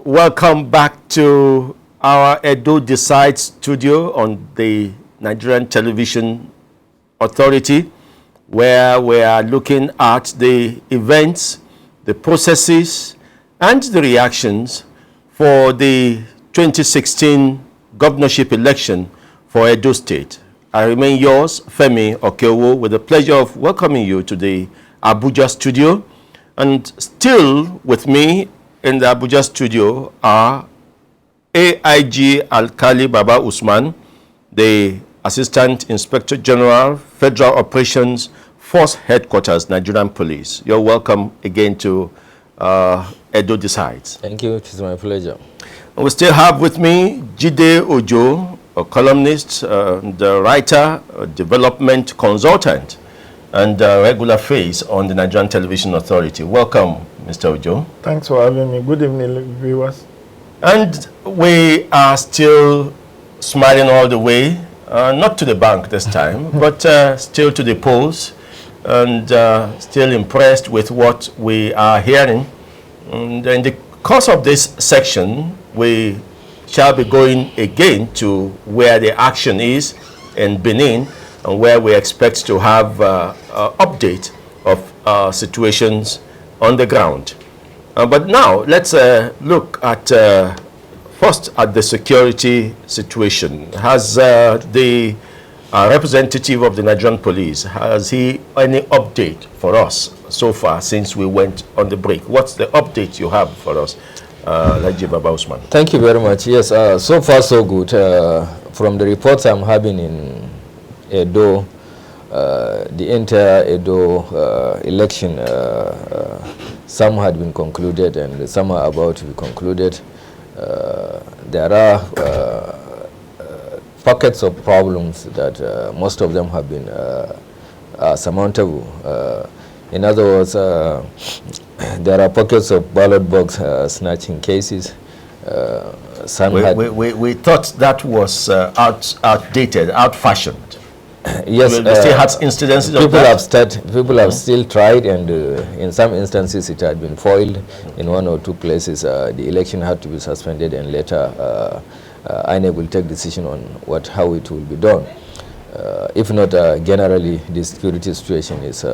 welcome back to our Edo Decide studio on the Nigerian Television Authority, where we are looking at the events, the processes, and the reactions for the 2016 governorship election for Edo State. I remain yours, Femi Okeowo, with the pleasure of welcoming you to the Abuja studio. And still with me in the Abuja studio are AIG Alkali Baba Usman, the Assistant Inspector General, Federal Operations Force Headquarters, Nigerian Police. You're welcome again to Edo Decides. Thank you. It is my pleasure. And we still have with me Jide Ojo, a columnist, the writer, a development consultant, and a regular face on the Nigerian Television Authority. Welcome, Mr. Ojo. Thanks for having me. Good evening, viewers. And we are still smiling all the way, not to the bank this time, but still to the polls, and still impressed with what we are hearing. And in the course of this section, we shall be going again to where the action is in Benin, and where we expect to have an update of situations on the ground. But now, let's look at first at the security situation. Has the representative of the Nigerian Police, has he any update for us so far since we went on the break? What's the update you have for us, Laji Baba Usman? Thank you very much. Yes, so far so good. From the reports I'm having in Edo, the entire Edo election, some had been concluded and some are about to be concluded. There are pockets of problems that most of them have been surmountable. In other words, there are pockets of ballot box snatching cases. We thought that was outdated, out-fashioned. Yes, we still had incidences of that. People have still tried, and in some instances it had been foiled. In one or two places, the election had to be suspended, and later INEC will take decision on how it will be done. If not, generally the security situation is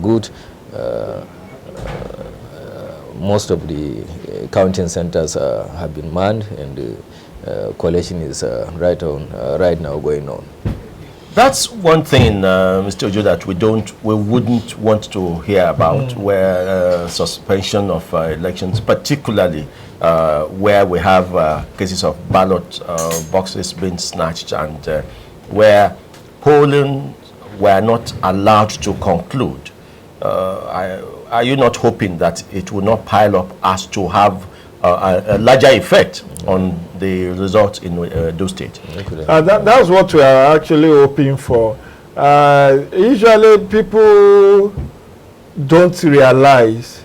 good. Most of the counting centers have been manned, and collation is right now going on. That's one thing, Mr. Ojo, that we wouldn't want to hear about, where suspension of elections, particularly where we have cases of ballot boxes being snatched, and where polling were not allowed to conclude. Are you not hoping that it will not pile up as to have a larger effect on the results in those states? That's what we are actually hoping for. Usually people don't realize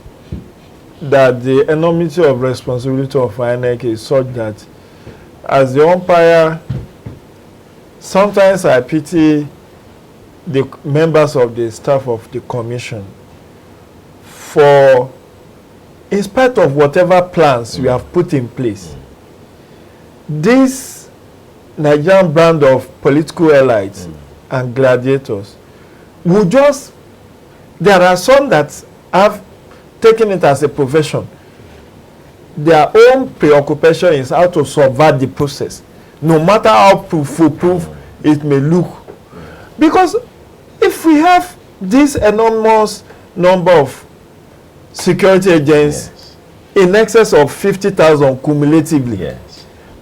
that the enormity of responsibility of INEC is such that as the umpire, sometimes I pity the members of the staff of the commission for, in spite of whatever plans we have put in place, this Nigerian brand of political elites and gladiators will just, there are some that have taken it as a profession. Their own preoccupation is how to subvert the process, no matter how foolproof it may look. Because if we have this enormous number of security agents, in excess of 50,000 cumulatively,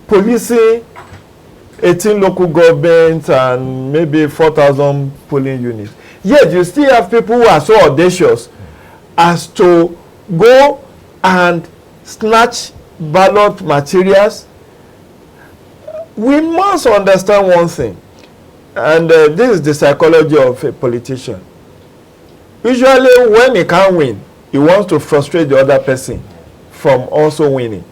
policing 18 local governments and maybe 4,000 polling units, yet you still have people who are so audacious as to go and snatch ballot materials. We must understand one thing, and this is the psychology of a politician. Usually when he can't win, he wants to frustrate the other person from also winning.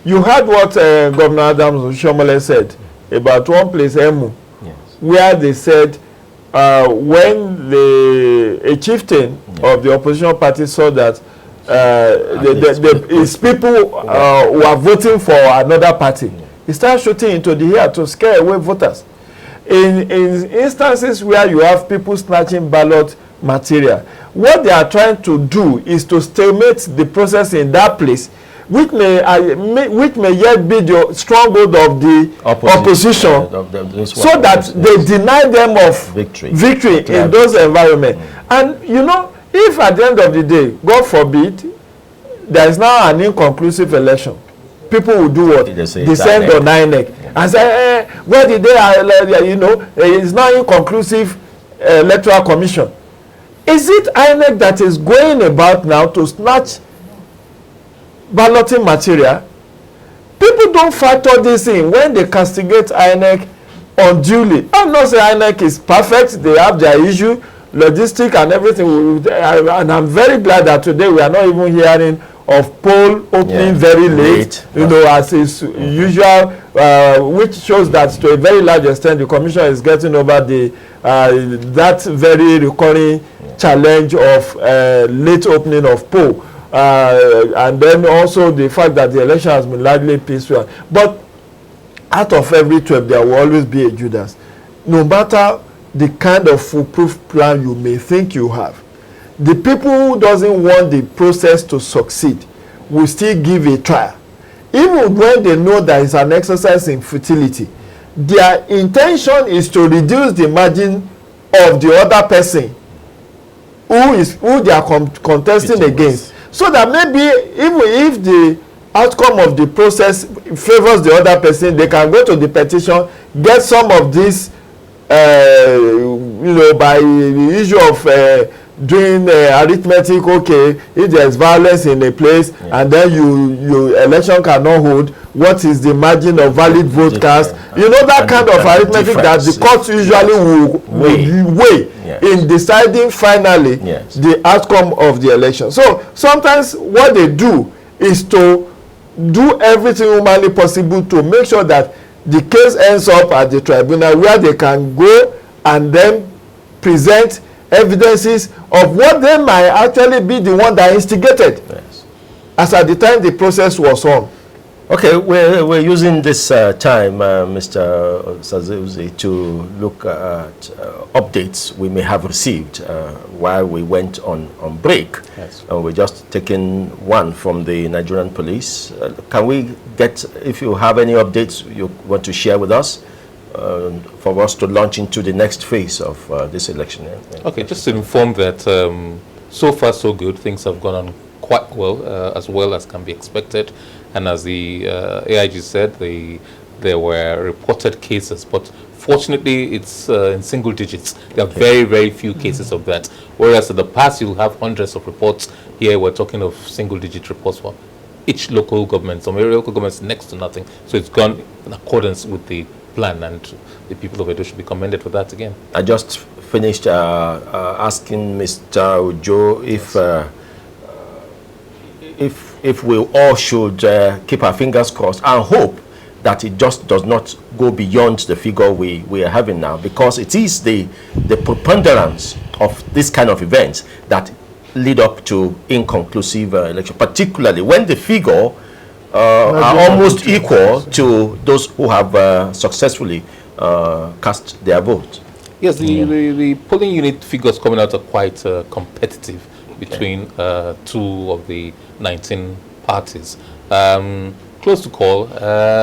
You heard what Governor Adams Shomole said about one place, Emu, where they said when a chieftain of the opposition party saw that it's people who are voting for another party. He starts shooting into the air to scare away voters. In instances where you have people snatching ballot material, what they are trying to do is to stalemate the process in that place, which may yet be the stronghold of the opposition, so that they deny them of victory in those environments. And you know, if at the end of the day, God forbid, there is now an inconclusive election, people will do what? Descend on INEC and say, where did they, it's now inconclusive electoral commission. Is it INEC that is going about now to snatch balloting material? People don't factor this in when they castigate INEC unduly. I'm not saying INEC is perfect. They have their issue, logistic and everything. And I'm very glad that today we are not even hearing of poll opening very late, as is usual, which shows that to a very large extent the commission is getting over that very recurring challenge of late opening of poll. And then also the fact that the election has been largely peaceful. But out of every 12, there will always be a Judas. No matter the kind of foolproof plan you may think you have, the people who doesn't want the process to succeed will still give a trial. Even when they know that it's an exercise in futility, their intention is to reduce the margin of the other person who they are contesting against. So that maybe even if the outcome of the process favors the other person, they can go to the petition, get some of this, by the issue of doing arithmetic. Okay, if there is violence in a place and then your election cannot hold, what is the margin of valid vote cast? That kind of arithmetic that the courts usually will weigh in deciding finally the outcome of the election. So sometimes what they do is to do everything humanly possible to make sure that the case ends up at the tribunal, where they can go and then present evidences of what they might actually be the one that instigated, as at the time the process was on. Okay, we're using this time, Mr. Sazeuzi, to look at updates we may have received while we went on break. We're just taking one from the Nigerian police. Can we get, if you have any updates you want to share with us, for us to launch into the next phase of this election? Okay, just to inform that so far so good, things have gone on quite well as can be expected. And as the AIG said, there were reported cases, but fortunately it's in single digits. There are very, very few cases of that. Whereas in the past you'll have hundreds of reports. Here we're talking of single digit reports for each local government. Some local governments next to nothing. So it's gone in accordance with the plan, and the people of Edo should be commended for that again. I just finished asking Mr. Ujo if we all should keep our fingers crossed and hope that it just does not go beyond the figure we are having now, because it is the preponderance of this kind of events that lead up to inconclusive election, particularly when the figure are almost equal to those who have successfully cast their vote. Yes, the polling unit figures coming out are quite competitive between two of the 19 parties. Close to call,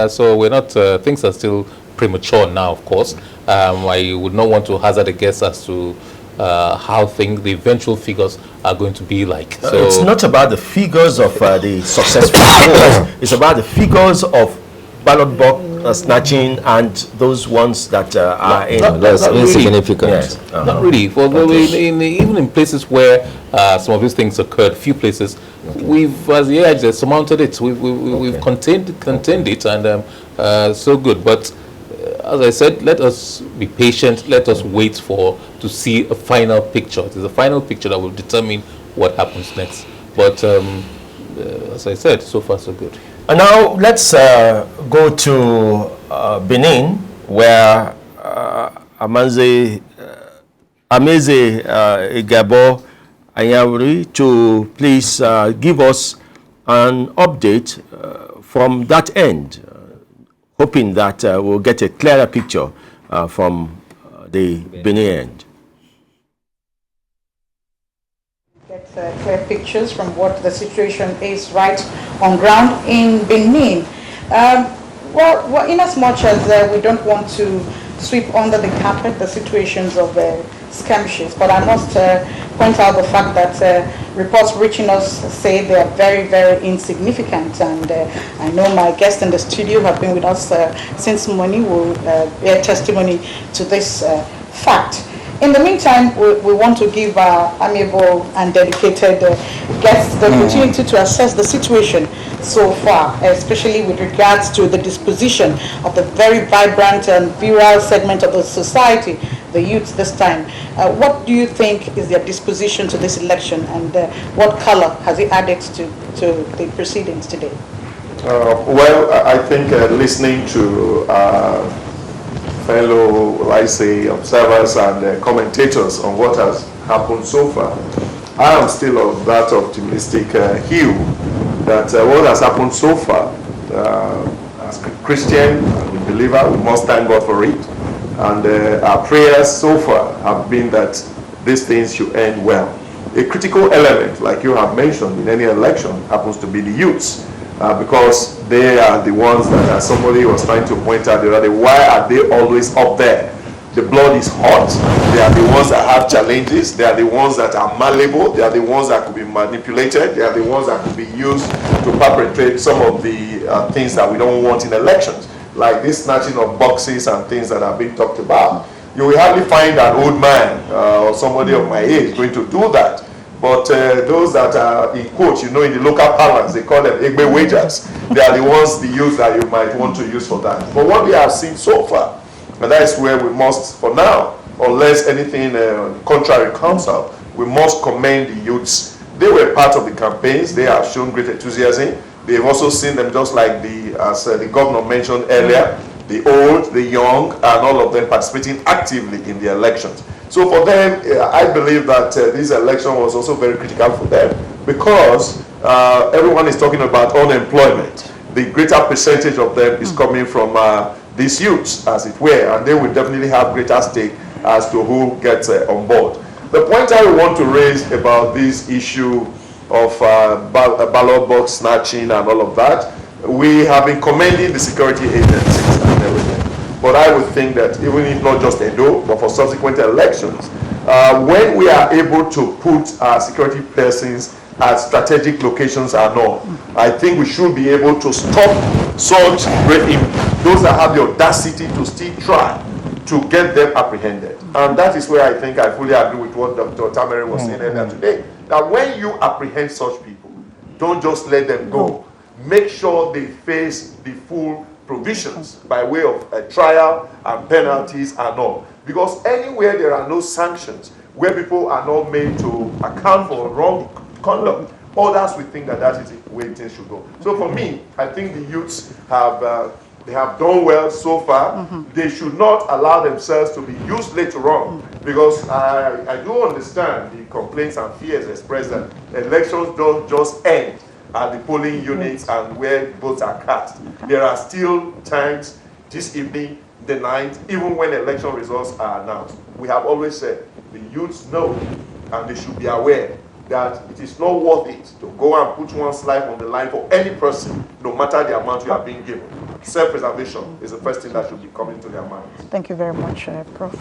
so we're not, things are still premature now, of course. I would not want to hazard a guess as to how the eventual figures are going to be like. So it's not about the figures of the successful polls, it's about the figures of ballot box snatching and those ones that are insignificant. Yes. Not really. Well, even in places where some of these things occurred, few places, we've, as the AIG surmounted it. We've contained it, and so good. But as I said, let us be patient. Let us wait to see a final picture. It is a final picture that will determine what happens next. But as I said, so far so good. And now let's go to Benin, where Amaze Igabo Anyawuri to please give us an update from that end, hoping that we'll get a clearer picture from the Benin end. Get clear pictures from what the situation is right on ground in Benin. Well, in as much as we don't want to sweep under the carpet the situations of skirmishes, but I must point out the fact that reports reaching us say they are very, very insignificant, and I know my guests in the studio have been with us since morning, will bear testimony to this fact. In the meantime, we want to give our amiable and dedicated guests the opportunity to assess the situation so far, especially with regards to the disposition of the very vibrant and virile segment of the society, the youth this time. What do you think is their disposition to this election, and what color has it added to the proceedings today? Well, I think listening to fellow, I say, observers and commentators on what has happened so far, I am still of that optimistic hue that what has happened so far, as Christian and believer, we must thank God for it. And our prayers so far have been that these things should end well. A critical element, like you have mentioned, in any election happens to be the youths. Because they are the ones that, as somebody was trying to point out the other day, why are they always up there? The blood is hot. They are the ones that have challenges. They are the ones that are malleable. They are the ones that could be manipulated. They are the ones that could be used to perpetrate some of the things that we don't want in elections, like this snatching of boxes and things that are being talked about. You will hardly find an old man or somebody of my age going to do that. But those that are in quotes, in the local parlance, they call them Egbe wagers. They are the ones, the youth that you might want to use for that. But what we have seen so far, and that is where we must, for now, unless anything contrary comes up, we must commend the youths. They were part of the campaigns. They have shown great enthusiasm. They've also seen them just like as the governor mentioned earlier, the old, the young, and all of them participating actively in the elections. So for them, I believe that this election was also very critical for them, because everyone is talking about unemployment. The greater percentage of them is coming from these youths, as it were, and they will definitely have greater stake as to who gets on board. The point I want to raise about this issue of ballot box snatching and all of that, we have been commending the security agencies and everything. But I would think that even if not just Edo, but for subsequent elections, when we are able to put our security persons at strategic locations and all, I think we should be able to stop such those that have the audacity to still try to get them apprehended. And that is where I think I fully agree with what Dr. Tamere was saying earlier today, that when you apprehend such people, don't just let them go. Make sure they face the full provisions by way of a trial and penalties and all. Because anywhere there are no sanctions, where people are not made to account for wrong conduct, others will think that that is the way things should go. So for me, I think the youths have they have done well so far. They should not allow themselves to be used later on, because I do understand the complaints and fears expressed that elections don't just end at the polling units and where votes are cast. There are still times this evening, the night, even when election results are announced. We have always said the youths know, and they should be aware that it is not worth it to go and put one's life on the line for any person, no matter the amount you are being given. Self-preservation is the first thing that should be coming to their minds. Thank you very much, Prof.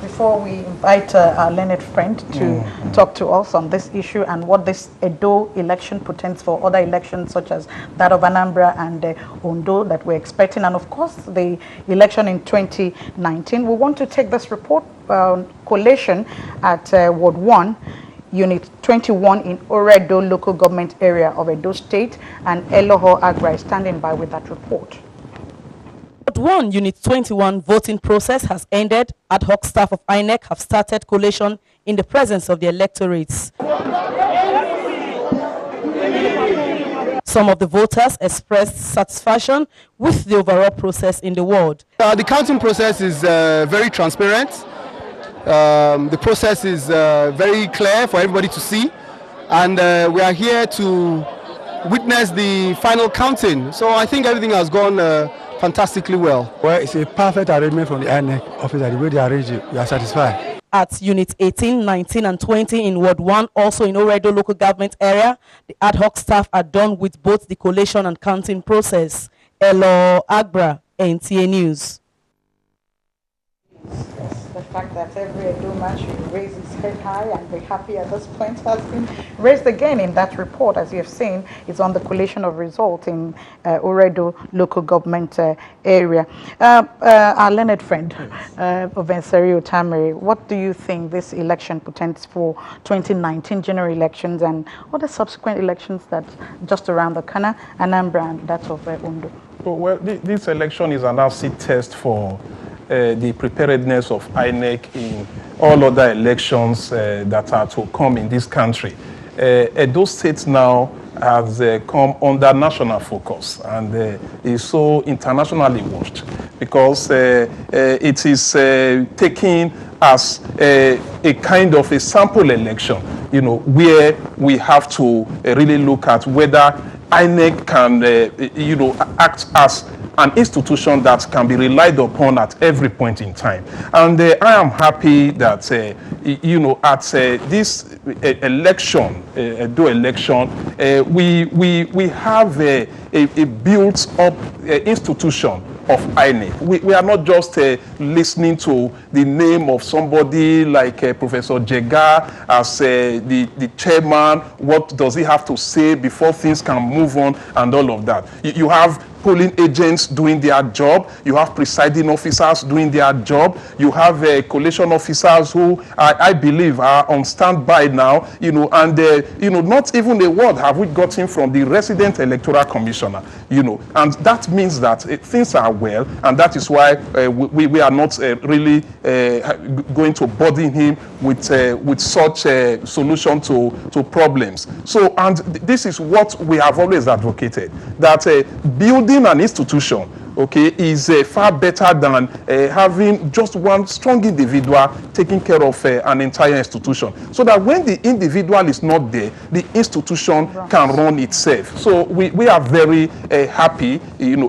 Before we invite our learned friend to talk to us on this issue and what this Edo election portends for other elections such as that of Anambra and Ondo that we're expecting, and of course the election in 2019, we want to take this report, collation at Ward 1, Unit 21 in Oredo local government area of Edo State, and Eloho Agra is standing by with that report. Ward 1, Unit 21 voting process has ended. Ad hoc staff of INEC have started collation in the presence of the electorates. Some of the voters expressed satisfaction with the overall process in the ward. The counting process is very transparent. The process is very clear for everybody to see. and we are here to witness the final counting. So I think everything has gone fantastically well. Well, it's a perfect arrangement from the INEC officer. The way they arrange it, we are satisfied. At Unit 18, 19 and 20 in Ward 1, also in Oredo local government area, the ad hoc staff are done with both the collation and counting process. Elo Agbra, NTA News. The fact that every Edo man should raise his head high and be happy at this point has been raised again in that report. As you have seen, it's on the collation of results in Oredo local government area. Our learned friend, Ovenseri Otamere, what do you think this election portends for 2019 general elections and other subsequent elections that just around the corner, Anambra and that of Ondo? Well, this election is an acid test for the preparedness of INEC in all other elections that are to come in this country. Edo State now has come under national focus and is so internationally watched because it is taken as a kind of a sample election, where we have to really look at whether INEC can, act as an institution that can be relied upon at every point in time. And I am happy that, at this election, Edo election, we have a built-up institution of INEC. We are not just listening to the name of somebody like Professor Jega as the chairman. What does he have to say before things can move on and all of that? You have polling agents doing their job. You have presiding officers doing their job. You have collation officers who I believe are on standby now, and not even a word have we gotten from the resident electoral commissioner, and that means that things are well, and that is why we are not really going to burden him with such a solution to problems. So, and this is what we have always advocated, that building an institution, is far better than having just one strong individual taking care of an entire institution. So that when the individual is not there, the institution can run itself. So we are very happy,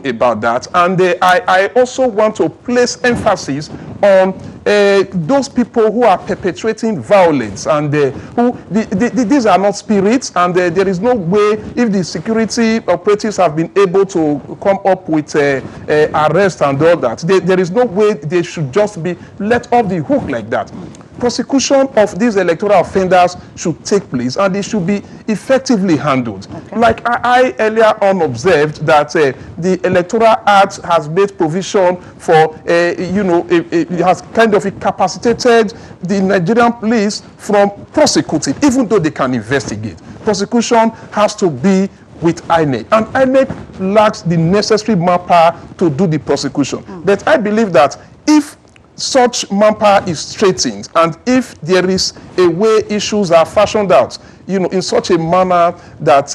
about that. And I also want to place emphasis on those people who are perpetrating violence and these are not spirits, and there is no way, if the security operatives have been able to come up with arrest and all that, there is no way they should just be let off the hook like that. Prosecution of these electoral offenders should take place, and they should be effectively handled. Like I earlier on observed that the Electoral Act has made provision for, it has kind of incapacitated the Nigerian police from prosecuting, even though they can investigate. Prosecution has to be with INEC, and INEC lacks the necessary manpower to do the prosecution. But I believe that if such manpower is straightened, and if there is a way issues are fashioned out, in such a manner that,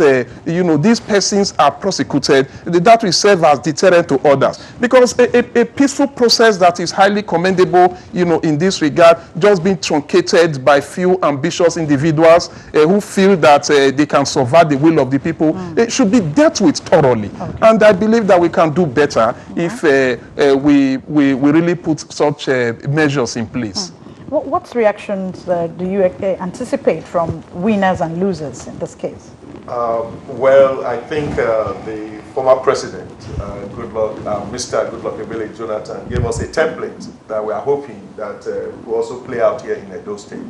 these persons are prosecuted, that will serve as deterrent to others. Because a peaceful process that is highly commendable, in this regard, just being truncated by few ambitious individuals who feel that they can subvert the will of the people, it should be dealt with thoroughly. And I believe that we can do better if we really put such measures in place. What reactions do you anticipate from winners and losers in this case? Well, I think the former president, Mr. Goodluck Ebele Jonathan, gave us a template that we are hoping that will also play out here in Edo State.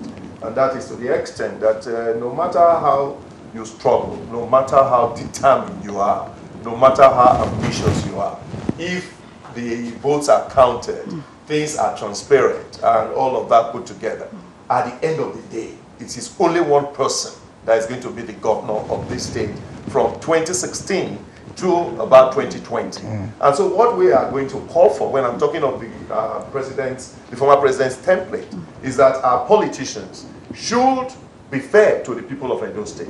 And that is to the extent that no matter how you struggle, no matter how determined you are, no matter how ambitious you are, if the votes are counted, things are transparent, and all of that put together, at the end of the day, it is only one person that is going to be the governor of this state from 2016 to about 2020. And so what we are going to call for, when I'm talking of the former president's template, is that our politicians should be fair to the people of Edo State.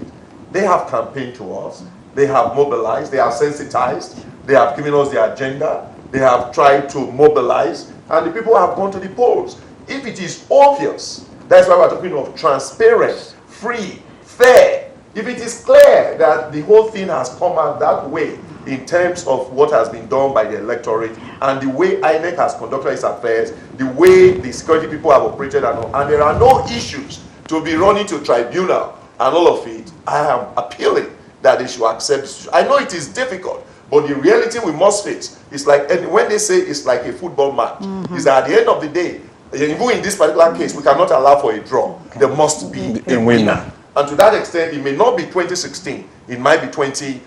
They have campaigned to us, they have mobilized, they have sensitized, they have given us the agenda, they have tried to mobilize, and the people have gone to the polls. If it is obvious, that's why we're talking of transparent, free, fair, If it is clear that the whole thing has come out that way in terms of what has been done by the electorate and the way INEC has conducted its affairs, the way the security people have operated, and there are no issues to be running to tribunal and all of it, I am appealing that they should accept this. I know it is difficult, but the reality we must face is like, and when they say it's like a football match, is that at the end of the day, even in this particular case, we cannot allow for a draw. There must be a winner. And to that extent, it may not be 2016. It might be 2020.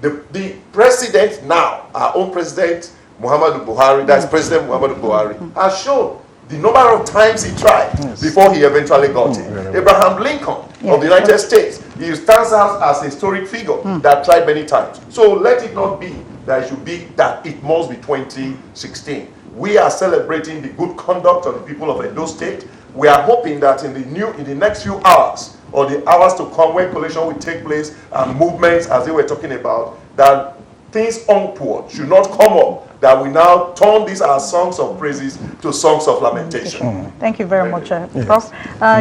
The president now, our own president, Muhammadu Buhari, that's President Muhammadu Buhari, has shown the number of times he tried before he eventually got it. Abraham Lincoln of the United States, he stands out as a historic figure that tried many times. So let it not be that it should be that it must be 2016. We are celebrating the good conduct of the people of Edo State. We are hoping that in the next few hours or the hours to come, when collation will take place and movements, as they were talking about, that things untoward should not come up, that we now turn these our songs of praises to songs of lamentation. Thank you very much, Prof.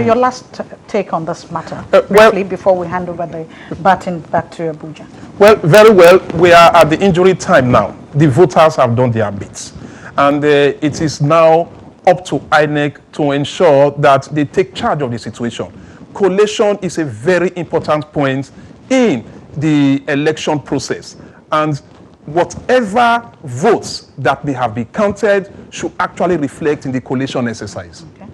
Your last take on this matter, briefly, before we hand over the baton back to Abuja. Well, very well. We are at the injury time now. The voters have done their bits. And it is now up to INEC to ensure that they take charge of the situation. Collation is a very important point in the election process. And whatever votes that may have been counted should actually reflect in the collation exercise. Okay.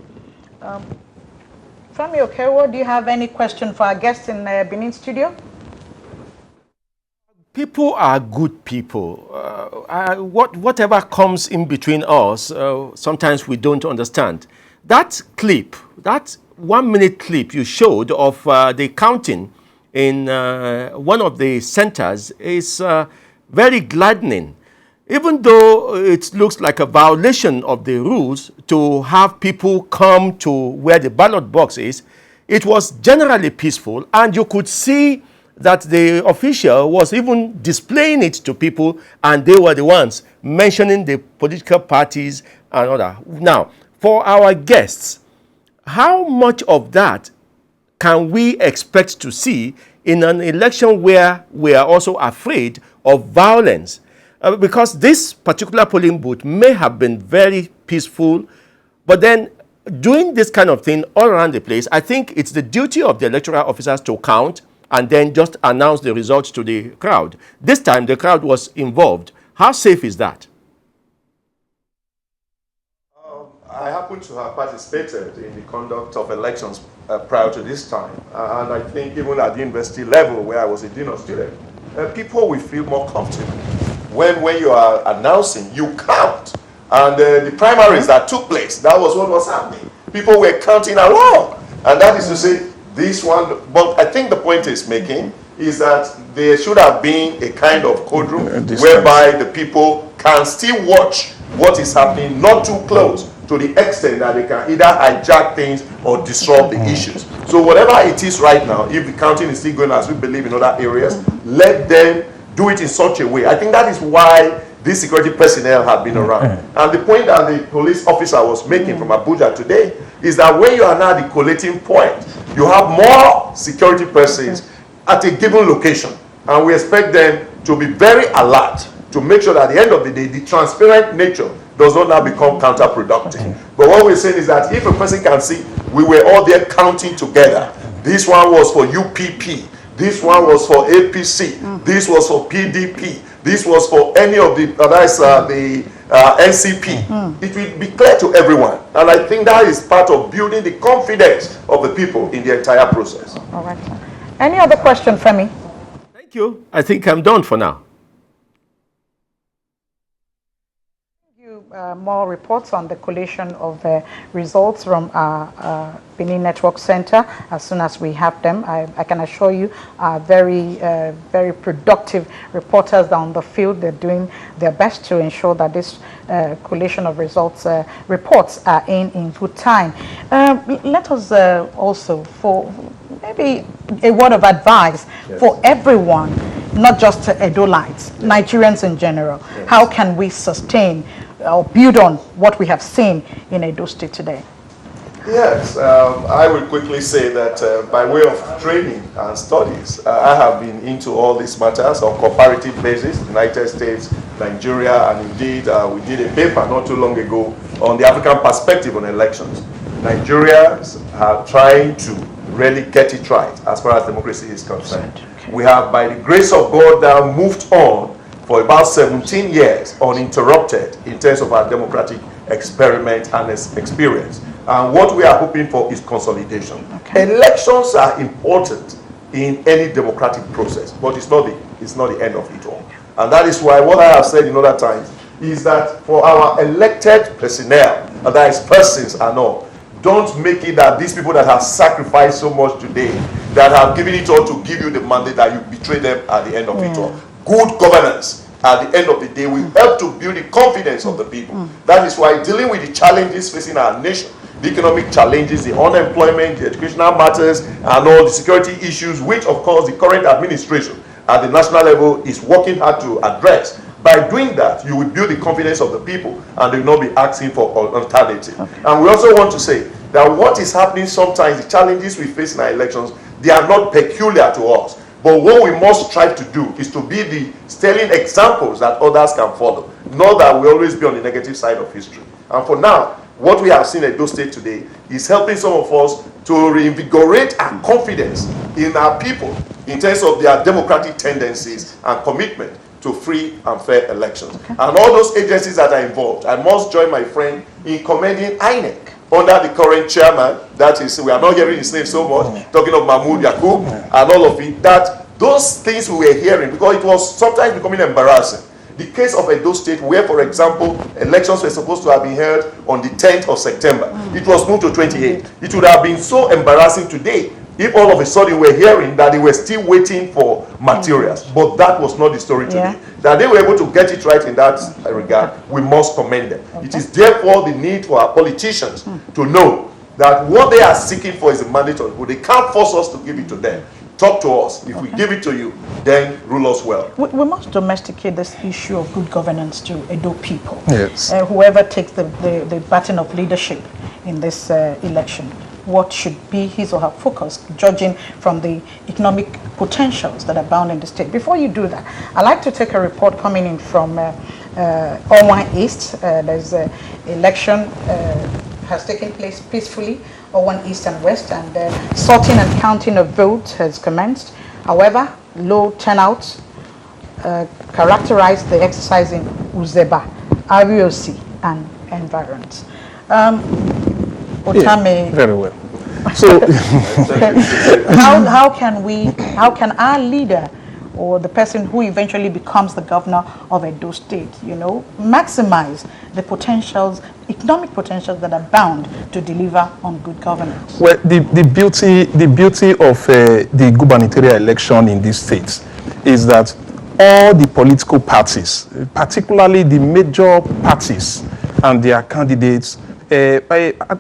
Femi Okewo, do you have any question for our guests in Benin studio? People are good people. Whatever comes in between us, sometimes we don't understand. That clip, that 1 minute clip you showed of the counting in one of the centers is very gladdening. Even though it looks like a violation of the rules to have people come to where the ballot box is, it was generally peaceful, and you could see that the official was even displaying it to people, and they were the ones mentioning the political parties and all that. Now, for our guests, how much of that can we expect to see in an election where we are also afraid of violence? Because this particular polling booth may have been very peaceful, but then doing this kind of thing all around the place, I think it's the duty of the electoral officers to count and then just announce the results to the crowd. This time, the crowd was involved. How safe is that? I happen to have participated in the conduct of elections prior to this time. And I think even at the university level, where I was a dean of students, people will feel more comfortable. When you are announcing, you count. And the primaries that took place, that was what was happening. People were counting along. And that is to say, this one, but I think the point it's making is that there should have been a kind of code room whereby the people can still watch what is happening, not too close, to the extent that they can either hijack things or disrupt the issues. So whatever it is right now, if the counting is still going as we believe in other areas, let them do it in such a way. I think that is why these security personnel have been around. And the point that the police officer was making from Abuja today is that when you are now at the collating point, you have more security persons at a given location. And we expect them to be very alert to make sure that at the end of the day, the transparent nature does not now become counterproductive. But what we're saying is that if a person can see, we were all there counting together. This one was for UPP. This one was for APC. This was for PDP. This was for any of the, NCP. It will be clear to everyone. And I think that is part of building the confidence of the people in the entire process. All right. Any other question, Femi? Thank you. I think I'm done for now. More reports on the collation of results from our Benin Network Center as soon as we have them. I can assure you, very productive reporters down the field. They're doing their best to ensure that this collation of results reports are in good time. Let us also, for maybe a word of advice for everyone, not just Edolites, Nigerians in general. How can we sustain or build on what we have seen in Edo State today? Yes, I will quickly say that by way of training and studies, I have been into all these matters on comparative basis, United States, Nigeria, and indeed we did a paper not too long ago on the African perspective on elections. Nigerians are trying to really get it right as far as democracy is concerned. We have, by the grace of God, now moved on for about 17 years uninterrupted in terms of our democratic experiment and experience. And what we are hoping for is consolidation. Elections are important in any democratic process, but it's not the end of it all. And that is why what I have said in other times is that for our elected personnel, and that is persons and all, don't make it that these people that have sacrificed so much today, that have given it all to give you the mandate, that you betray them at the end of it all. Good governance at the end of the day will help to build the confidence of the people. That is why dealing with the challenges facing our nation, the economic challenges, the unemployment, the educational matters, and all the security issues, which of course the current administration at the national level is working hard to address. By doing that, you will build the confidence of the people and they will not be asking for alternative. And we also want to say that what is happening sometimes, the challenges we face in our elections, they are not peculiar to us. But what we must strive to do is to be the sterling examples that others can follow. Not that we always be on the negative side of history. And for now, what we have seen at Edo State today is helping some of us to reinvigorate our confidence in our people in terms of their democratic tendencies and commitment to free and fair elections. And all those agencies that are involved, I must join my friend in commending INEC under the current chairman. That is, we are not hearing his name so much, talking of Mahmoud Yakub and all of it, that those things we were hearing, because it was sometimes becoming embarrassing. The case of Edo State, where, for example, elections were supposed to have been held on the 10th of September. It was moved to 28th. It would have been so embarrassing today if all of a sudden we're hearing that they were still waiting for materials. But that was not the story today. That they were able to get it right in that regard, we must commend them. It is therefore the need for our politicians to know that what they are seeking for is a mandate of people. They can't force us to give it to them. Talk to us. If we give it to you, then rule us well. We must domesticate this issue of good governance to Edo people. Yes. Whoever takes the baton of leadership in this election, what should be his or her focus, judging from the economic potentials that are bound in the state. Before you do that, I'd like to take a report coming in from Owan East. There's an election has taken place peacefully, Owan East and West, and sorting and counting of votes has commenced. However, low turnout characterized the exercise in Uzeba, RUOC, and environs. Otame, very well. So, how can our leader or the person who eventually becomes the governor of Edo State, maximize the potentials, economic potentials that are bound to deliver on good governance? Well, the beauty of the gubernatorial election in this state is that all the political parties, particularly the major parties and their candidates,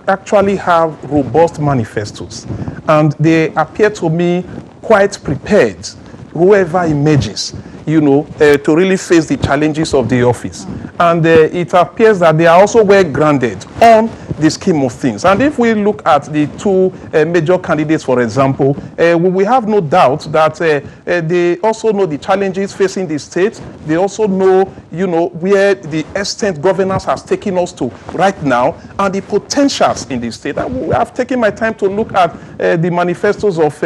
actually have robust manifestos, and they appear to me quite prepared, whoever emerges, to really face the challenges of the office. And it appears that they are also well grounded on the scheme of things. And if we look at the two major candidates, for example, we have no doubt that they also know the challenges facing the state. They also know, where the extent governance has taken us to right now and the potentials in the state. I have taken my time to look at the manifestos of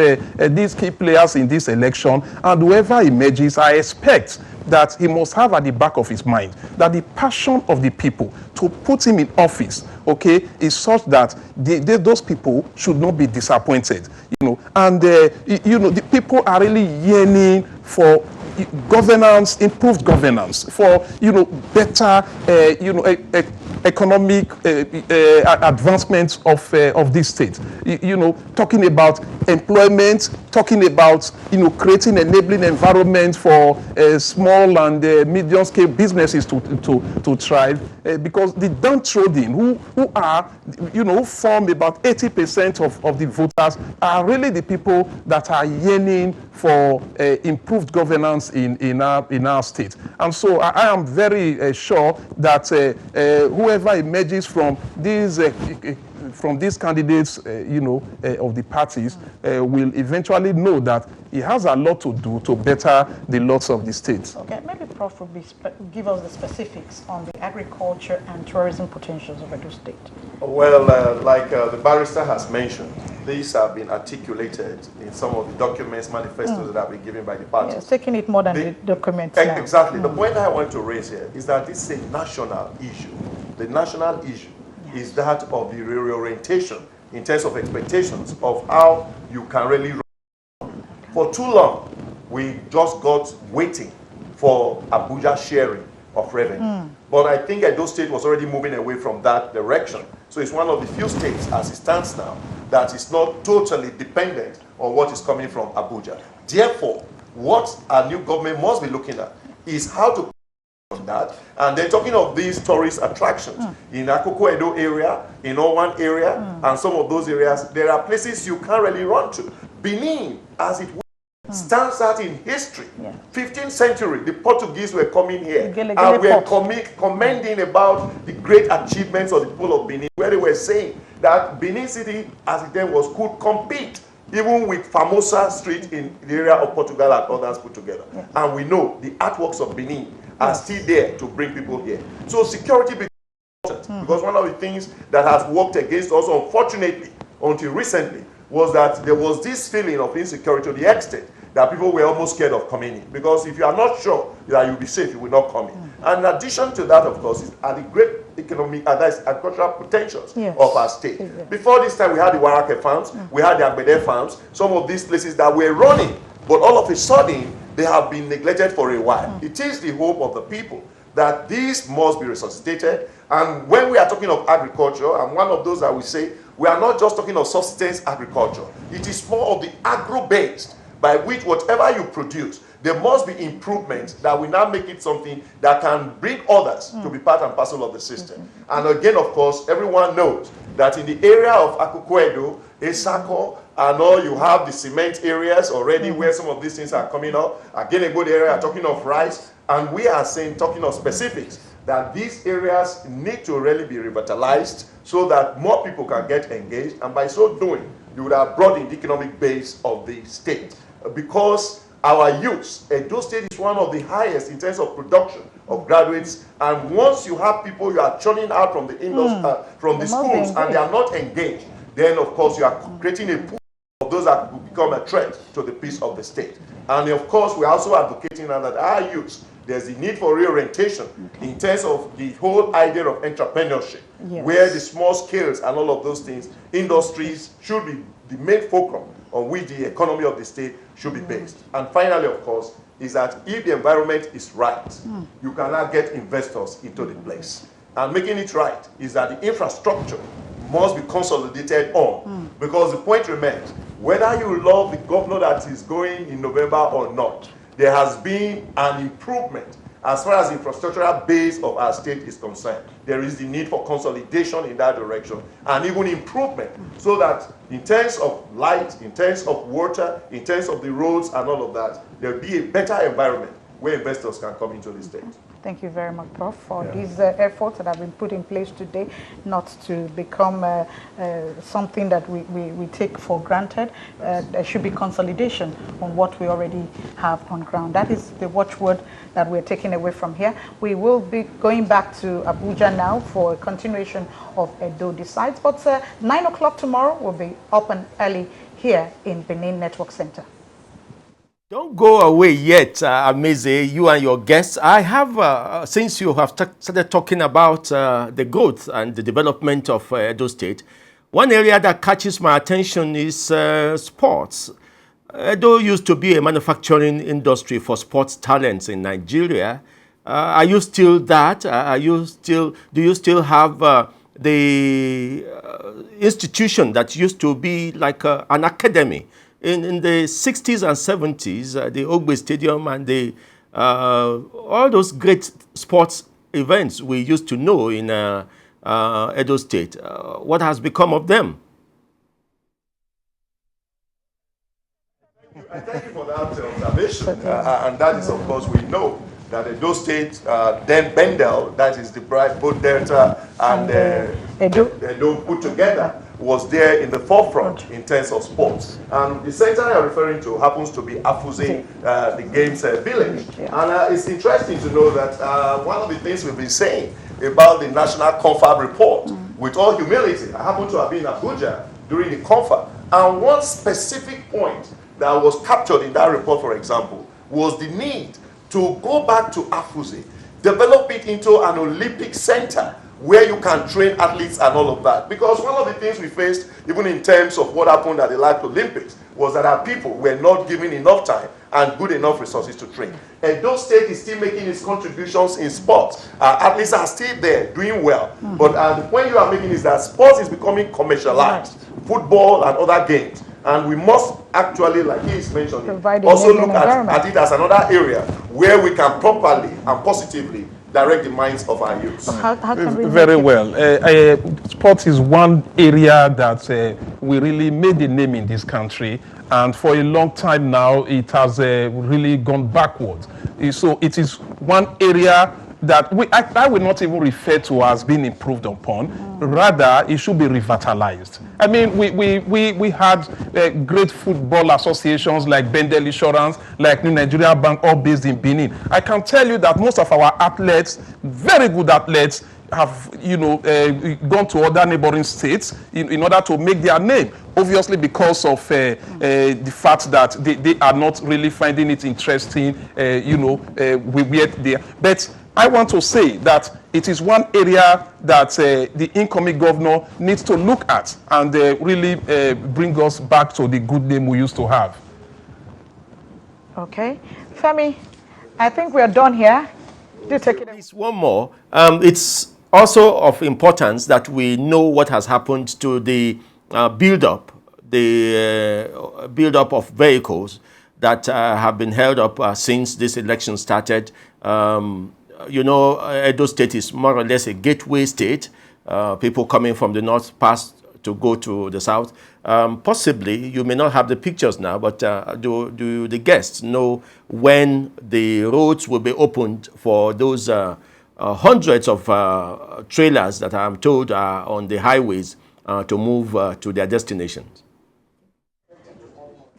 these key players in this election, and whoever emerges, I expect that he must have at the back of his mind that the passion of the people to put him in office, is such that those people should not be disappointed, and the people are really yearning for governance, improved governance, for better economic advancement of this state. Talking about employment, talking about creating enabling environment for small and medium scale businesses to thrive, because the downtrodden who are who form about 80% of the voters are really the people that are yearning for improved governance in our state. And so I am very sure that whoever emerges from these from these candidates, of the parties, will eventually know that he has a lot to do to better the lots of the state. Okay, maybe Prof will give us the specifics on the agriculture and tourism potentials of Edo State. Well, like the barrister has mentioned, these have been articulated in some of the documents, manifestos that have been given by the parties. Yes, taking it more than the documents. Exactly. The point I want to raise here is that this is a national issue. The national issue is that of the reorientation in terms of expectations of how you can really run. For too long, we just got waiting for Abuja sharing of revenue. But I think Edo State was already moving away from that direction. So it's one of the few states, as it stands now, that is not totally dependent on what is coming from Abuja. Therefore, what our new government must be looking at is how to on that. And they're talking of these tourist attractions in Akoko Edo area, in Owan area, and some of those areas. There are places you can't really run to. Benin, as it stands out in history. 15th century, the Portuguese were coming here and were commending about the great achievements of the people of Benin, where they were saying that Benin City, as it then was, could compete even with Famosa Street in the area of Portugal and others put together. And we know the artworks of Benin are still there to bring people here. So security becomes important because one of the things that has worked against us, unfortunately, until recently, was that there was this feeling of insecurity to the extent that people were almost scared of coming in. Because if you are not sure that you'll be safe, you will not come in. And in addition to that, of course, are the great economic and agricultural potentials of our state. Before this time, we had the Warake farms, we had the Agbede farms, some of these places that were running, but all of a sudden, they have been neglected for a while. It is the hope of the people that these must be resuscitated. And when we are talking of agriculture, I'm one of those that we say, we are not just talking of subsistence agriculture. It is more of the agro-based, by which whatever you produce, there must be improvements that will now make it something that can bring others to be part and parcel of the system. And again, of course, everyone knows that in the area of Akoko Edo, Esako, and all, you have the cement areas already where some of these things are coming up. Again, a good area, talking of rice, and we are saying, talking of specifics, that these areas need to really be revitalized so that more people can get engaged, and by so doing, you would have broadened the economic base of the state. Because our youth, Edo State is one of the highest in terms of production of graduates, and once you have people you are churning out from the industry, from the schools, and they are not engaged, then of course you are creating a pool of those that will become a threat to the peace of the state. And of course we are also advocating now that our youth, there's a need for reorientation in terms of the whole idea of entrepreneurship, where the small scales and all of those things, industries should be the main fulcrum on which the economy of the state should be based. And finally, of course, is that if the environment is right, you cannot get investors into the place. And making it right is that the infrastructure must be consolidated on, because the point remains, whether you love the governor that is going in November or not, there has been an improvement as far as the infrastructural base of our state is concerned. There is the need for consolidation in that direction and even improvement, so that in terms of light, in terms of water, in terms of the roads and all of that, there will be a better environment where investors can come into the state. Thank you very much, Prof, for these efforts that have been put in place today, not to become something that we take for granted. There should be consolidation on what we already have on ground. That is the watchword that we're taking away from here. We will be going back to Abuja now for a continuation of Edo Decides, but 9 o'clock tomorrow will be up and early here in Benin Network Center. Don't go away yet, Ameze, you and your guests. I have, since you have started talking about the growth and the development of Edo State, one area that catches my attention is sports. Edo used to be a manufacturing industry for sports talents in Nigeria. Are you still that? Do you still have the institution that used to be like an academy? In the 60s and 70s, the Ogbe Stadium and the all those great sports events we used to know in Edo State, what has become of them? I thank you for that observation. And that is, of course, we know that Edo State, then Bendel, that is the both Delta and Edo put together, was there in the forefront in terms of sports. And the center I'm referring to happens to be Afuze, the games village. And it's interesting to know that one of the things we've been saying about the National Confab report, with all humility, I happen to have been in Abuja during the Confab, and one specific point that was captured in that report, for example, was the need to go back to Afuze, develop it into an Olympic center where you can train athletes and all of that. Because one of the things we faced, even in terms of what happened at the last Olympics, was that our people were not given enough time and good enough resources to train. And those state is still making its contributions in sports. Athletes are still there, doing well. But the point you are making is that sports is becoming commercialized, football and other games. And we must actually, like he is mentioning, also look at it as another area where we can properly and positively direct the minds of our youth. How can we Very well. Sports is one area that we really made a name in this country, and for a long time now, it has really gone backwards. So it is one area that I will not even refer to as being improved upon. Rather, it should be revitalized. I mean, we had great football associations like Bendel Insurance, like New Nigeria Bank, all based in Benin. I can tell you that most of our athletes, very good athletes, have gone to other neighboring states in order to make their name. Obviously, because of the fact that they are not really finding it interesting, but I want to say that it is one area that the incoming governor needs to look at and really bring us back to the good name we used to have. Okay. Femi, I think we are done here. Do take it. Please, one more. It's also of importance that we know what has happened to the build-up of vehicles that have been held up since this election started. Edo State is more or less a gateway state. People coming from the north pass to go to the south. Possibly, you may not have the pictures now, but do the guests know when the roads will be opened for those hundreds of trailers that I'm told are on the highways to move to their destinations?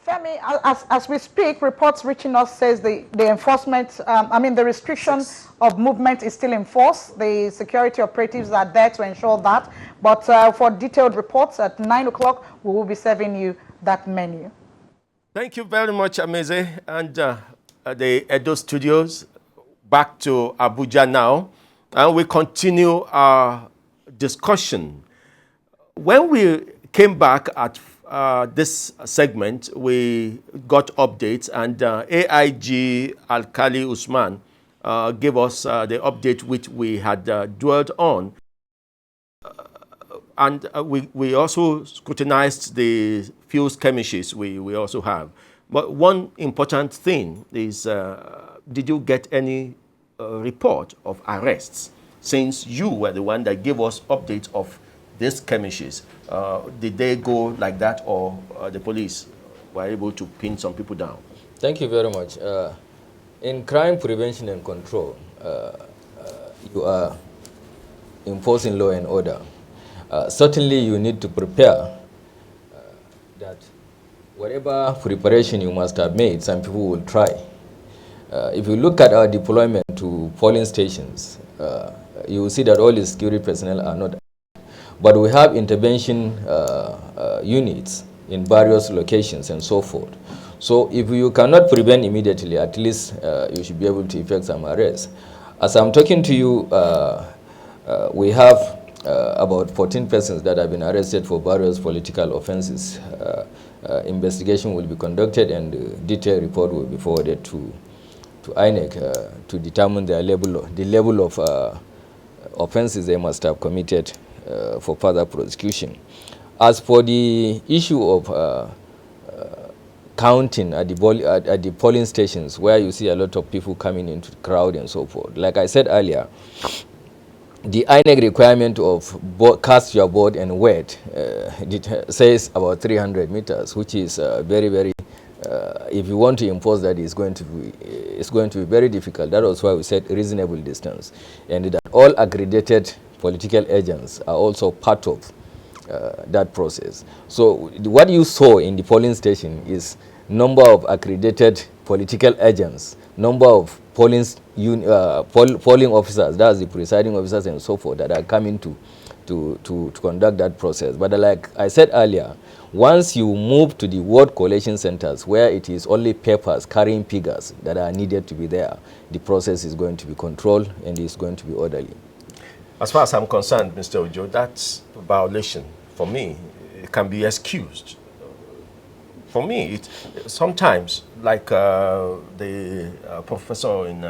Femi, as we speak, reports reaching us says the enforcement, the restriction of movement is still in force. The security operatives are there to ensure that. But for detailed reports at 9 o'clock, we will be serving you that menu. Thank you very much, Ameze, and the Edo Studios. Back to Abuja now, and we continue our discussion. When we came back at this segment, we got updates, and AIG Alkali Usman gave us the update which we had dwelled on. And we also scrutinized the few skirmishes we also have. But one important thing is, did you get any report of arrests, since you were the one that gave us updates of these skirmishes? Did they go like that, or the police were able to pin some people down? Thank you very much. In crime prevention and control, you are enforcing law and order. Certainly you need to prepare that whatever preparation you must have made, some people will try. If you look at our deployment to polling stations, you will see that all the security personnel are not. But we have intervention units in various locations and so forth. So if you cannot prevent immediately, at least you should be able to effect some arrests. As I'm talking to you, we have about 14 persons that have been arrested for various political offenses. Investigation will be conducted, and the detailed report will be forwarded to INEC to determine the level of offenses they must have committed for further prosecution. As for the issue of counting at the polling stations, where you see a lot of people coming into the crowd and so forth, like I said earlier, the INEC requirement of cast your vote and wait says about 300 meters, which is very, very. If you want to enforce that, it's going to be very difficult. That was why we said reasonable distance, and that all accredited political agents are also part of that process. So what you saw in the polling station is number of accredited political agents, number of polling officers, that's the presiding officers and so forth, that are coming to conduct that process. But like I said earlier, once you move to the ward collation centers, where it is only papers carrying figures that are needed to be there, the process is going to be controlled and is going to be orderly. As far as I'm concerned, Mr. Ojo, that's a violation. For me, it can be excused. For me, sometimes, like the professor in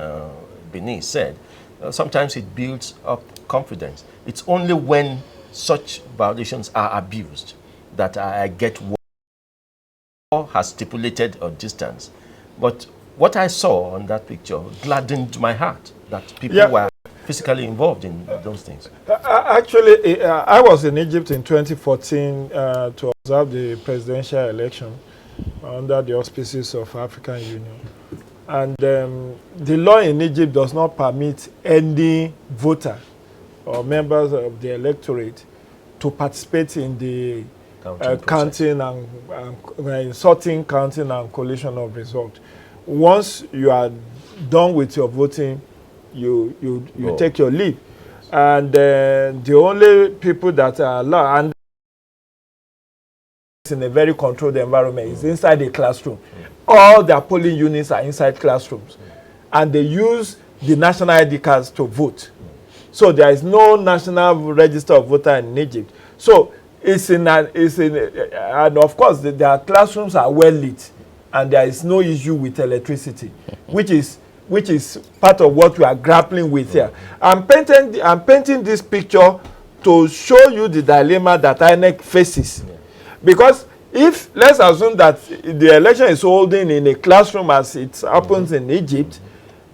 Benin said, sometimes it builds up confidence. It's only when such violations are abused that I get what law has stipulated a distance. But what I saw on that picture gladdened my heart, that people were physically involved in those things. Actually, I was in Egypt in 2014 to observe the presidential election under the auspices of African Union. And the law in Egypt does not permit any voter or members of the electorate to participate in the counting and sorting, counting, and collation of results. Once you are done with your voting, you take your leave. And the only people that are allowed, and in a very controlled environment, is inside the classroom. All their polling units are inside classrooms, and they use the national ID cards to vote. So there is no national register of voter in Egypt. So and of course their classrooms are well lit, and there is no issue with electricity, which is part of what we are grappling with here. I'm painting this picture to show you the dilemma that INEC faces, because if, let's assume that the election is holding in a classroom as it happens in Egypt,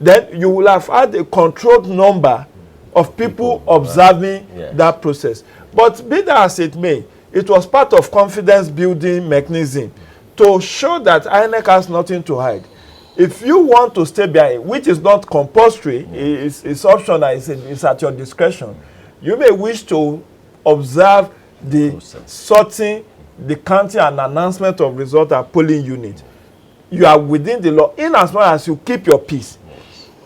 then you will have had a controlled number of people observing that process. But be that as it may, it was part of confidence building mechanism to show that INEC has nothing to hide. If you want to stay behind, which is not compulsory, it's optional, it's at your discretion, you may wish to observe the sorting, the counting and announcement of result at polling unit. You are within the law in as much as you keep your peace.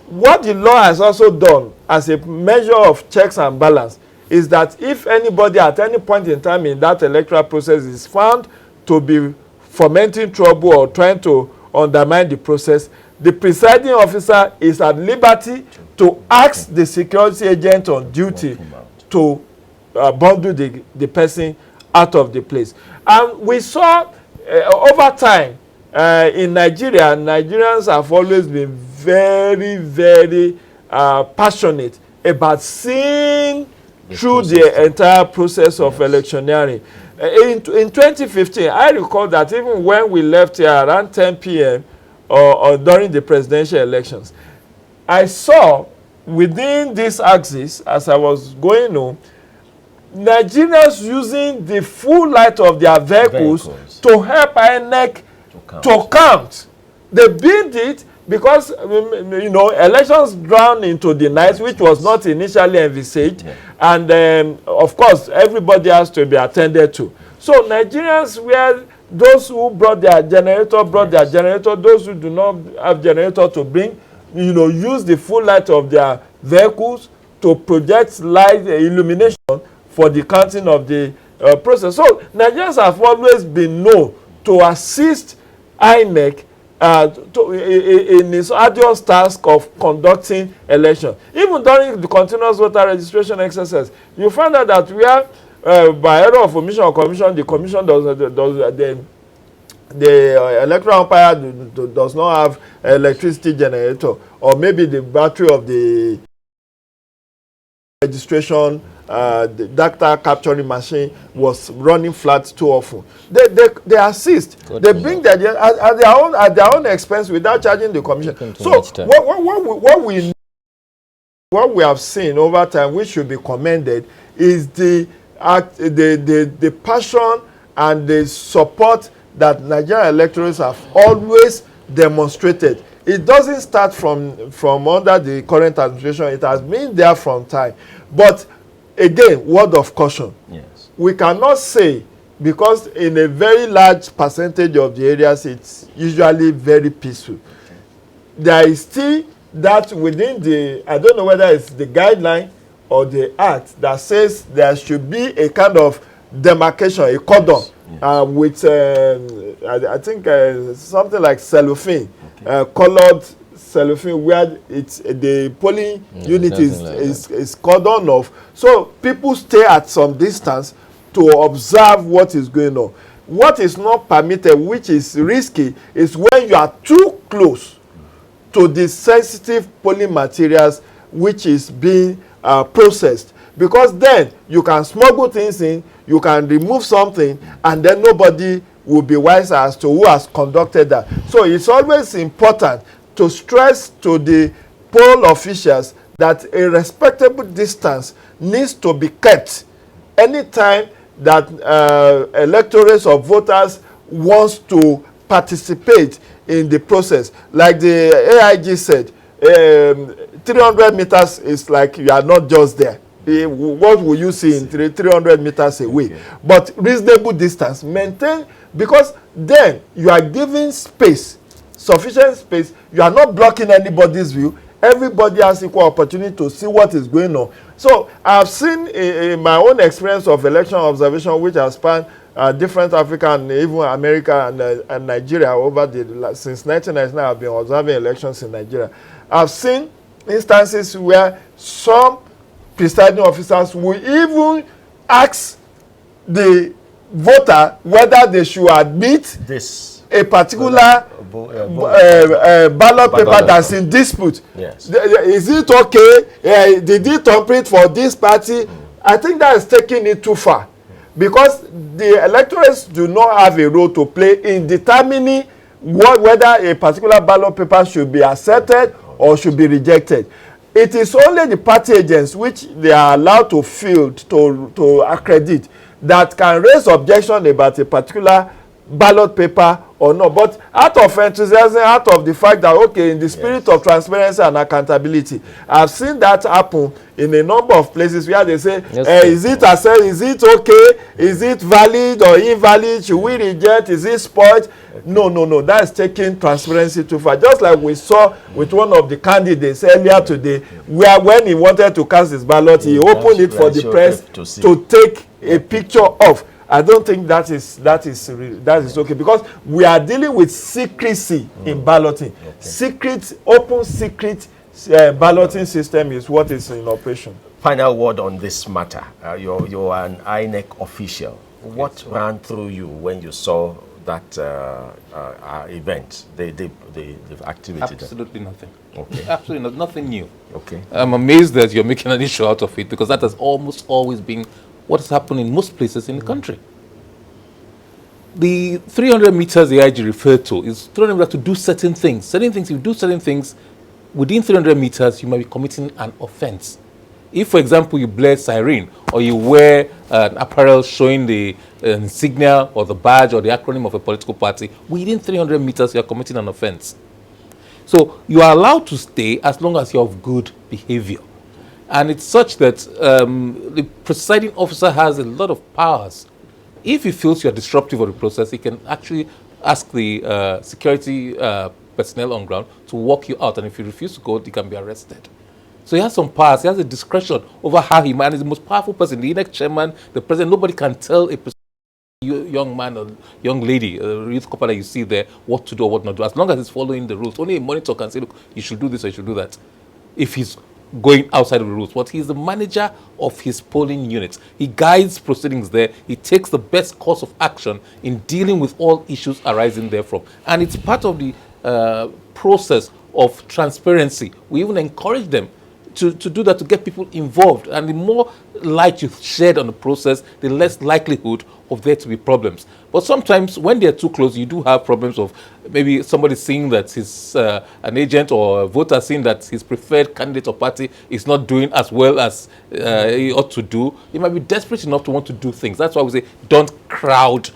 What the law has also done as a measure of checks and balance is that if anybody at any point in time in that electoral process is found to be fomenting trouble or trying to undermine the process, the presiding officer is at liberty to ask the security agent on duty to bundle the person out of the place. And we saw over time in Nigeria, Nigerians have always been very, very passionate about seeing through the entire process of electioneering. In 2015, I recall that even when we left here around 10 p.m. or during the presidential elections, I saw within this axis, as I was going on, Nigerians using the full light of their vehicles to help INEC to count. They did it because elections drowned into the night, which was not initially envisaged, and of course everybody has to be attended to. So Nigerians were those who brought their generator, those who do not have generator to bring, use the full light of their vehicles to project light illumination for the counting of the process. So Nigerians have always been known to assist INEC in its arduous task of conducting elections. Even during the continuous voter registration exercise, you find out that we have, by error of omission or commission, the commission the electoral umpire does not have electricity generator, or maybe the battery of the registration the data capturing machine was running flat too often. They assist. They bring at their own expense without charging the commission. So what we have seen over time, which should be commended, is the passion and the support that Nigerian electors have always demonstrated. It doesn't start from under the current administration. It has been there from time. But again, word of caution. Yes. we cannot say, because in a very large percentage of the areas it's usually very peaceful. There is still that within the, I don't know whether it's the guideline or the act that says there should be a kind of demarcation, a cordon, with I think something like cellophane, colored cellophane, where it's the polling unit is cordoned off, so people stay at some distance to observe what is going on. What is not permitted, which is risky, is when you are too close to the sensitive polling materials which is being processed, because then you can smuggle things in, you can remove something, and then nobody will be wiser as to who has conducted that. So it's always important to stress to the poll officials that a respectable distance needs to be kept anytime that electorates of voters wants to participate in the process. Like the AIG said, 300 meters is like you are not just there. What will you see in 300 meters away? Okay. But reasonable distance, maintain, because then you are giving space, sufficient space. You are not blocking anybody's view. Everybody has equal opportunity to see what is going on. So I've seen in my own experience of election observation, which has spanned different Africa and even America and Nigeria over since 1999. I've been observing elections in Nigeria. I've seen instances where some presiding officers will even ask the voter whether they should admit a particular ballot paper that's in dispute. Yes. Is it okay? Did it complete for this party? I think that is taking it too far, because the electorates do not have a role to play in determining whether a particular ballot paper should be accepted or should be rejected. It is only the party agents, which they are allowed to field, to accredit, that can raise objection about a particular ballot paper or not. But out of enthusiasm, out of the fact that, okay, in the spirit of transparency and accountability, I've seen that happen in a number of places where they say, is it accepted? Is it okay? Is it valid or invalid? Should we reject? Is it spoiled? No. That's taking transparency too far. Just like we saw with one of the candidates earlier today, where when he wanted to cast his ballot, he opened it for the press to take a picture of. I don't think that is okay, because we are dealing with secrecy in balloting. Open secret balloting system is what is in operation. Final word on this matter. You're an INEC official. What ran through you when you saw that event, the activity? Absolutely nothing. Okay. Absolutely nothing new. Okay. I'm amazed that you're making an issue out of it, because that has almost always been what has happened in most places in the country. The 300 meters the IG referred to is 300 meters to do certain things. Certain things, if you do certain things within 300 meters, you might be committing an offense. If, for example, you blare siren, or you wear an apparel showing the insignia or the badge or the acronym of a political party, within 300 meters, you are committing an offense. So you are allowed to stay as long as you're of good behavior. And it's such that the presiding officer has a lot of powers. If he feels you're disruptive of the process, he can actually ask the security personnel on ground to walk you out. And if you refuse to go, you can be arrested. So he has some powers. He has a discretion over how he manages. The most powerful person, the INEC chairman, the president. Nobody can tell a young man or young lady, a youth couple that you see there, what to do or what not to do. As long as he's following the rules. Only a monitor can say, look, you should do this or you should do that. If he's going outside of the rules. But he's the manager of his polling units. He guides proceedings there. He takes the best course of action in dealing with all issues arising therefrom. And it's part of the process of transparency. We even encourage them to do that, to get people involved. And the more light you shed on the process, the less likelihood of there to be problems. But sometimes when they're too close, you do have problems of maybe somebody seeing that he's an agent or a voter seeing that his preferred candidate or party is not doing as well as he ought to do. He might be desperate enough to want to do things. That's why we say don't crowd.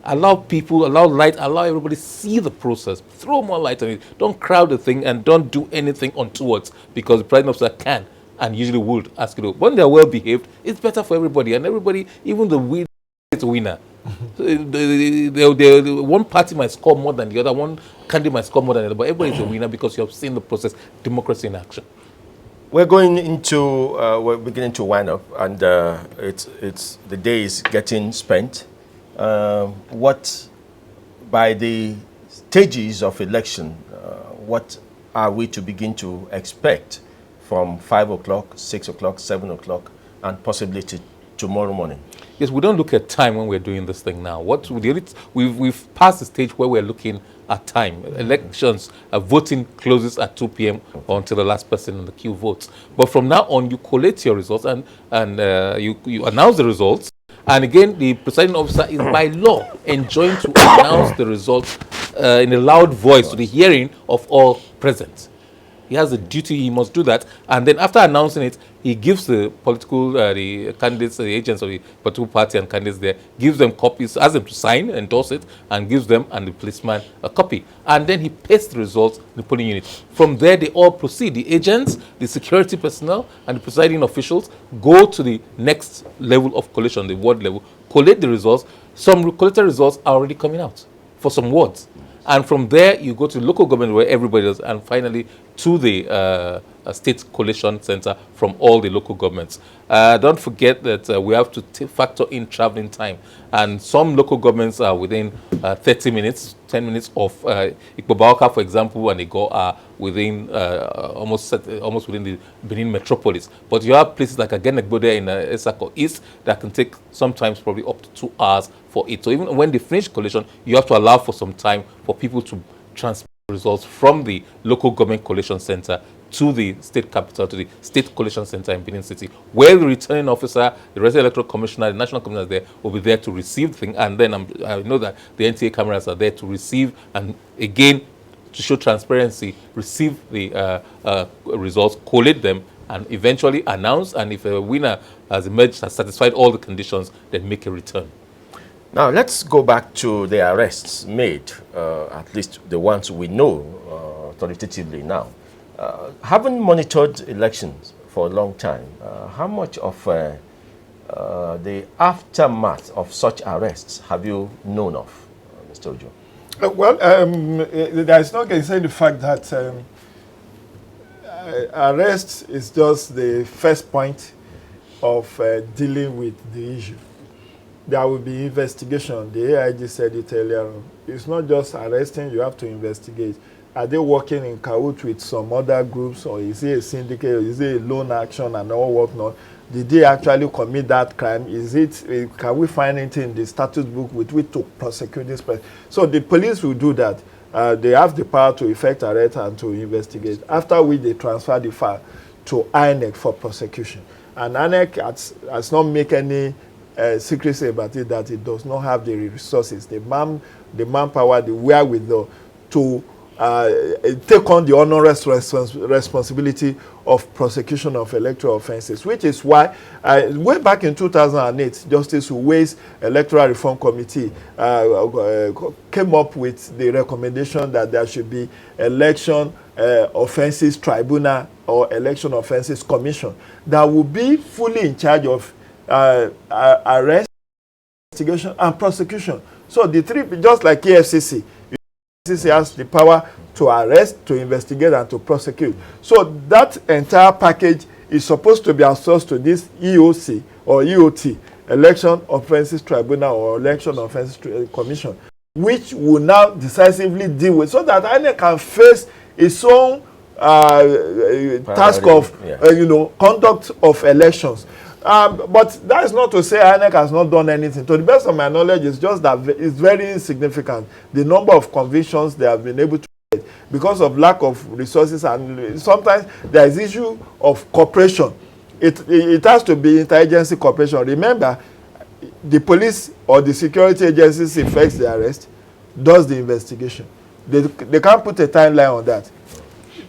Allow people, allow light, allow everybody see the process. Throw more light on it. Don't crowd the thing and don't do anything untoward because the presiding officer can and usually would ask you to. When they're well behaved, it's better for everybody, and everybody, even the winner. One party might score more than the other, one candidate might score more than the other, but everybody's a winner because you have seen the process, democracy in action. We're we're beginning to wind up, and it's the day is getting spent. What, by the stages of election, what are we to begin to expect from 5 o'clock, 6 o'clock, 7 o'clock, and possibly to tomorrow morning? Yes, we don't look at time when we're doing this thing now. We've passed the stage where we're looking at time. Elections, voting closes at 2 p.m. until the last person in the queue votes. But from now on, you collate your results and you announce the results. And again, the presiding officer is by law enjoined to announce the results in a loud voice to the hearing of all present. He has a duty, he must do that. And then after announcing it, he gives the political, the candidates, the agents of the political party and candidates there, gives them copies, asks them to sign, endorse it, and gives them and the policeman a copy. And then he pastes the results in the polling unit. From there, they all proceed. The agents, the security personnel, and the presiding officials go to the next level of collation, the ward level, collate the results. Some collated results are already coming out for some wards. And from there, you go to local government where everybody does, and finally to the state collation center from all the local governments. Don't forget that we have to factor in traveling time. And some local governments are within 30 minutes, 10 minutes of Ikbobauka, for example, and they go within almost within the Benin metropolis. But you have places like Agenegbode in Esako East that can take sometimes probably up to 2 hours for it. So even when they finish collation, you have to allow for some time for people to transfer results from the local government collation center to the state capital, to the state collation center in Benin City, where the returning officer, the resident electoral commissioner, the national commissioner there will be there to receive the thing. And then I know that the NTA cameras are there to receive, and again, to show transparency, receive the results, collate them, and eventually announce. And if a winner has emerged, has satisfied all the conditions, then make a return. Now, let's go back to the arrests made, at least the ones we know authoritatively now. Having monitored elections for a long time, how much of the aftermath of such arrests have you known of, Mr. Ojo? Well, there's no gainsaying the fact that arrest is just the first point of dealing with the issue. There will be investigation. The AIG said it earlier. It's not just arresting, you have to investigate. Are they working in cahoots with some other groups, or is it a syndicate, or is it a lone action and all whatnot? Did they actually commit that crime? Can we find it in the status book with which to prosecute this person? So the police will do that. They have the power to effect arrest and to investigate, after which they transfer the file to INEC for prosecution. And INEC has not made any secrecy about it, that it does not have the resources, the manpower, the wherewithal to take on the onerous responsibility of prosecution of electoral offences, which is why way back in 2008, Justice Uwe's Electoral Reform Committee came up with the recommendation that there should be election offences tribunal or election offences commission that will be fully in charge of arrest, investigation, and prosecution. So the three, just like EFCC, EFCC has the power to arrest, to investigate, and to prosecute. So that entire package is supposed to be outsourced to this EOC or EOT, Election Offences Tribunal or Election Offences Commission, which will now decisively deal with, so that INEC can face its own task of conduct of elections. But that is not to say INEC has not done anything. To the best of my knowledge, it's just that it's very insignificant, the number of convictions they have been able to get because of lack of resources, and sometimes there is issue of cooperation. It has to be interagency cooperation. Remember, the police or the security agencies effects the arrest, does the investigation. They can't put a timeline on that,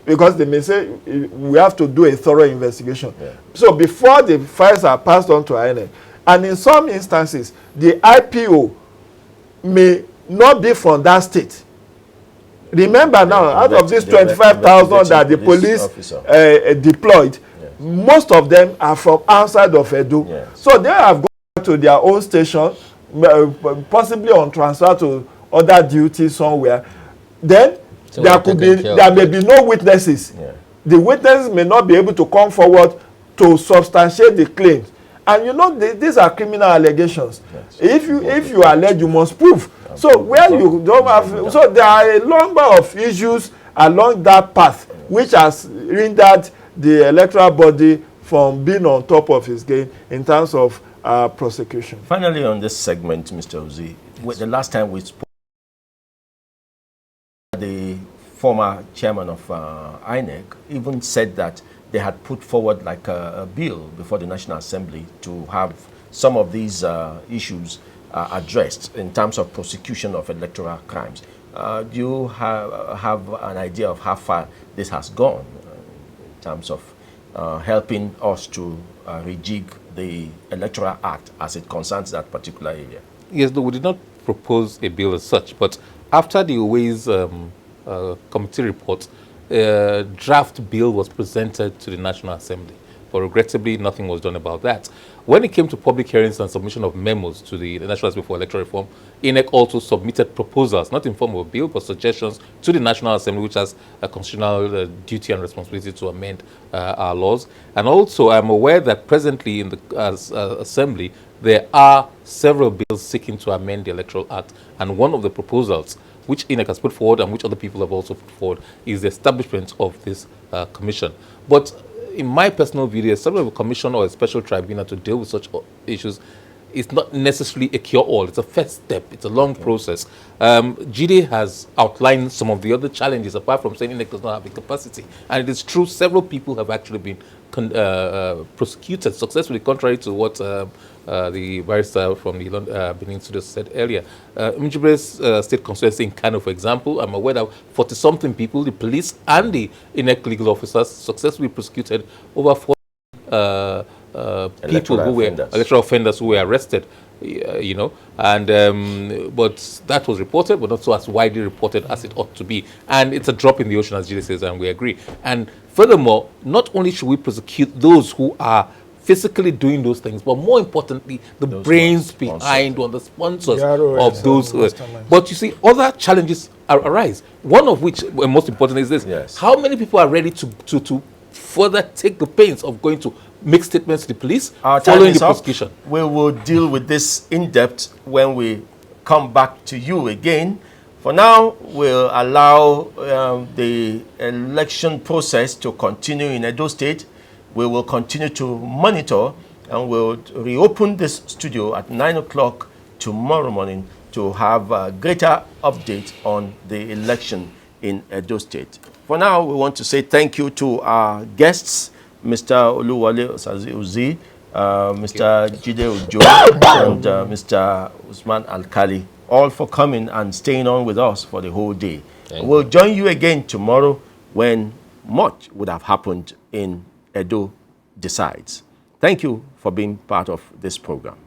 because they may say we have to do a thorough investigation. Yeah. So before the files are passed on to INEC, and in some instances, the IPO may not be from that state. Remember now, out of these 25,000 that the police deployed, most of them are from outside of Edo. Yes. So they have gone to their own station, possibly on transfer to other duties somewhere. Then So there may be no witnesses. Yeah. The witnesses may not be able to come forward to substantiate the claims. And you know, these are criminal allegations. Yes. If you allege, you must prove. So where you don't have, so there are a number of issues along that path which has hindered the electoral body from being on top of his game in terms of prosecution. Finally, on this segment, Mr. Uzi, the last time we spoke, the former chairman of INEC even said that they had put forward like a bill before the National Assembly to have some of these issues addressed in terms of prosecution of electoral crimes. Do you have an idea of how far this has gone in terms of helping us to rejig the Electoral Act as it concerns that particular area? Yes, no, we did not propose a bill as such, but after the Ways committee report, draft bill was presented to the National Assembly, but regrettably nothing was done about that. When it came to public hearings and submission of memos to the National Assembly for Electoral Reform, INEC also submitted proposals, not in form of a bill, but suggestions to the National Assembly, which has a constitutional duty and responsibility to amend our laws. And also, I'm aware that presently in the Assembly, there are several bills seeking to amend the Electoral Act, and one of the proposals which INEC has put forward and which other people have also put forward is the establishment of this commission. But in my personal view, the establishment of a commission or a special tribunal to deal with such issues is not necessarily a cure-all. It's a first step. It's a long process. GD has outlined some of the other challenges, apart from saying INEC does not have the capacity. And it is true, several people have actually been prosecuted successfully, contrary to what the barrister from the Benin Studios said earlier. Mjibre's state constituency in Kano, for example, I'm aware that 40-something people, the police and the INEC legal officers, successfully prosecuted over 40 people who were electoral offenders who were arrested, you know, and but that was reported, but not so as widely reported as it ought to be. And it's a drop in the ocean, as Julie says, and we agree. And furthermore, not only should we prosecute those who are physically doing those things, but more importantly, those brains behind or the sponsors of those. But you see, other challenges arise. One of which, most important, is this: yes. How many people are ready to further take the pains of going to make statements to the police following the prosecution? We will deal with this in depth when we come back to you again. For now, we'll allow the election process to continue in Edo State. We will continue to monitor, and we'll reopen this studio at 9 o'clock tomorrow morning to have a greater update on the election in Edo State. For now, we want to say thank you to our guests, Mr. Oluwale Uzi, Mr. Jide Ojo, and Mr. Usman Alkali, all for coming and staying on with us for the whole day. We'll join you again tomorrow when much would have happened in Edo Decides. Thank you for being part of this program.